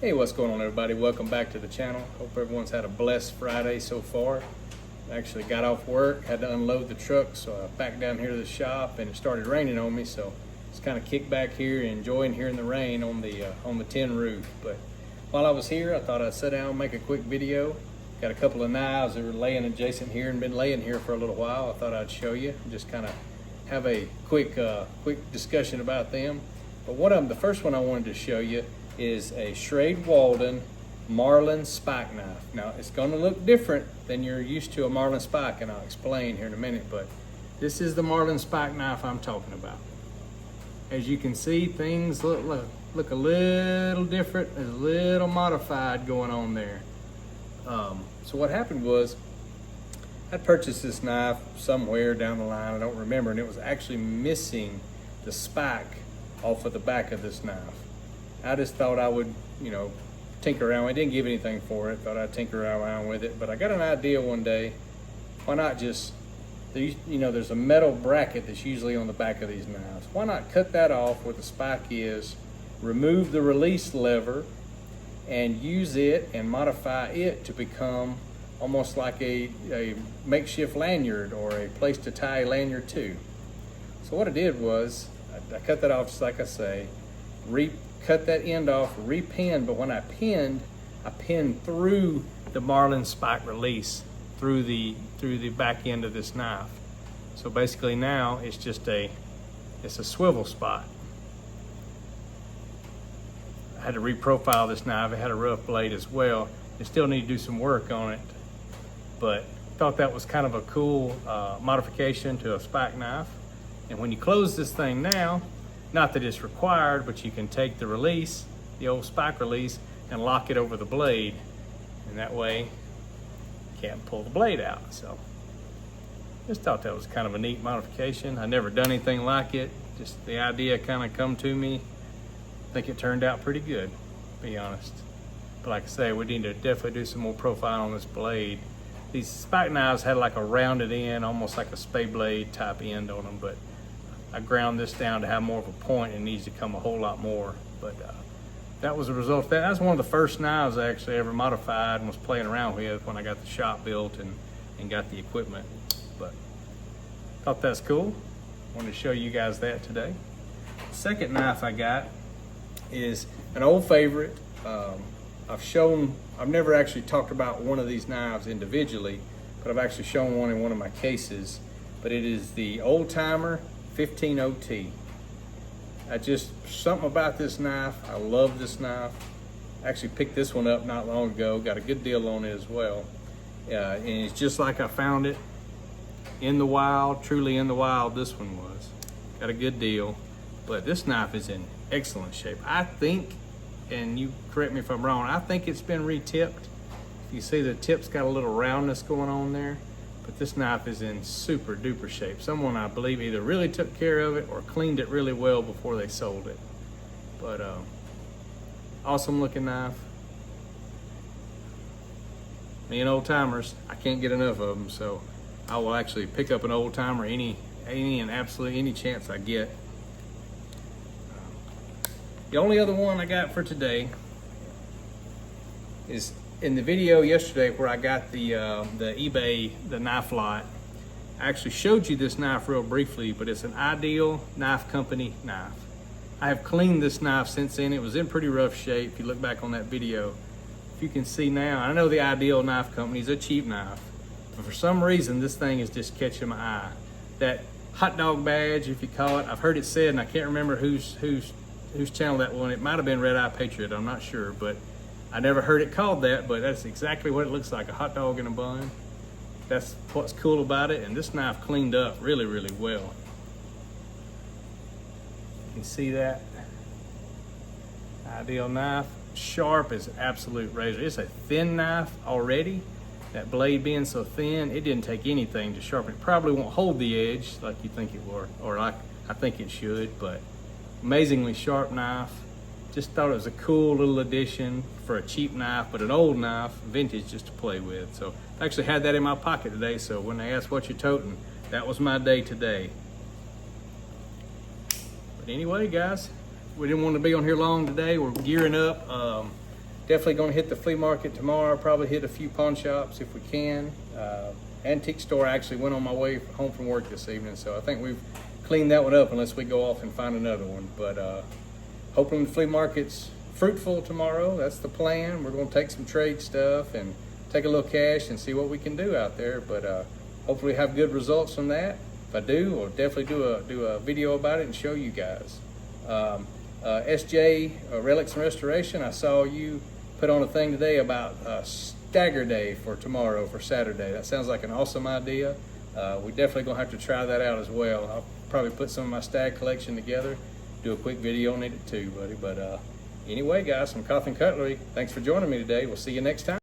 Hey, what's going on, everybody? Welcome back to the channel. Hope everyone's had a blessed Friday so far. I actually got off work, had to unload the truck, so I backed down here to the shop and it started raining on me, so just kind of kicked back here and enjoying hearing the rain on the tin roof. But while I was here, I thought I'd sit down and make a quick video. Got a couple of knives that were laying adjacent here and been laying here for a little while. I thought I'd show you, just kind of have a quick discussion about them. But the first one I wanted to show you is a Schrade Walden Marlin spike knife. Now it's going to look different than you're used to a Marlin spike, and I'll explain here in a minute, but this is the Marlin spike knife I'm talking about. As you can see, things look a little different, there's a little modified going on there. So what happened was, I purchased this knife somewhere down the line, I don't remember, and it was actually missing the spike off of the back of this knife. I just thought I would, tinker around. I didn't give anything for it. Thought I'd tinker around with it. But I got an idea one day. Why not just, there's a metal bracket that's usually on the back of these knives. Why not cut that off where the spike is, remove the release lever, and use it and modify it to become almost like a makeshift lanyard or a place to tie a lanyard to. So what I did was, I cut that off just like I say, cut that end off, re-pinned, but when I pinned through the Marlin spike release through the back end of this knife. So basically now it's just it's a swivel spot. I had to reprofile this knife. It had a rough blade as well. I still need to do some work on it, but thought that was kind of a cool modification to a spike knife. And when you close this thing now, not that it's required, but you can take the release, the old spike release, and lock it over the blade. And that way, you can't pull the blade out. So, just thought that was kind of a neat modification. I never done anything like it. Just the idea kind of come to me. I think it turned out pretty good, to be honest. But like I say, we need to definitely do some more profile on this blade. These spike knives had like a rounded end, almost like a spade blade type end on them, but I ground this down to have more of a point and needs to come a whole lot more. But that was a result of that. That was one of the first knives I actually ever modified and was playing around with when I got the shop built and got the equipment. But thought that's cool. Wanted to show you guys that today. The second knife I got is an old favorite. I've never actually talked about one of these knives individually, but I've actually shown one in one of my cases. But it is the Oldtimer 15OT. Something about this knife. I love this knife. I actually picked this one up not long ago. Got a good deal on it as well. And it's just like I found it in the wild, truly in the wild. This one was. Got a good deal. But this knife is in excellent shape. I think, and you correct me if I'm wrong, I think it's been re-tipped. You see the tip's got a little roundness going on there. But this knife is in super duper shape. Someone, I believe, either really took care of it or cleaned it really well before they sold it. But awesome looking knife. Me and old timers, I can't get enough of them, so I will actually pick up an Oldtimer any and absolutely any chance I get. The only other one I got for today is in the video yesterday where I got the eBay, the knife lot. I actually showed you this knife real briefly, but it's an Ideal Knife Company knife. I have cleaned this knife since then. It was in pretty rough shape if you look back on that video. If you can see now, I know the Ideal Knife Company is a cheap knife, but for some reason this thing is just catching my eye. That hot dog badge, if you call it, I've heard it said, and I can't remember whose channel that one. It might have been Red Eye Patriot, I'm not sure, but I never heard it called that, but that's exactly what it looks like, a hot dog in a bun. That's what's cool about it, and this knife cleaned up really, really well. You can see that. Ideal knife, sharp as an absolute razor. It's a thin knife already. That blade being so thin, it didn't take anything to sharpen it. Probably won't hold the edge like you think it will, or like I think it should, but amazingly sharp knife. Just thought it was a cool little addition for a cheap knife, but an old knife, vintage, just to play with. So I actually had that in my pocket today, so when they asked what you're toting, that was my day today. But anyway, guys, we didn't want to be on here long today. We're gearing up. definitely going to hit the flea market tomorrow. Probably hit a few pawn shops if we can. Antique store, I actually went on my way home from work this evening, so I think we've cleaned that one up unless we go off and find another one. But hoping the flea market's fruitful tomorrow. That's the plan. We're going to take some trade stuff and take a little cash and see what we can do out there. But hopefully have good results from that. If I do, we'll definitely do a video about it and show you guys. SJ Relics and Restoration, I saw you put on a thing today about Stagger Day for tomorrow, for Saturday. That sounds like an awesome idea. We definitely gonna have to try that out as well. I'll probably put some of my stag collection together, do a quick video on it too, buddy. But anyway, guys, from Cutlery, thanks for joining me today. We'll see you next time.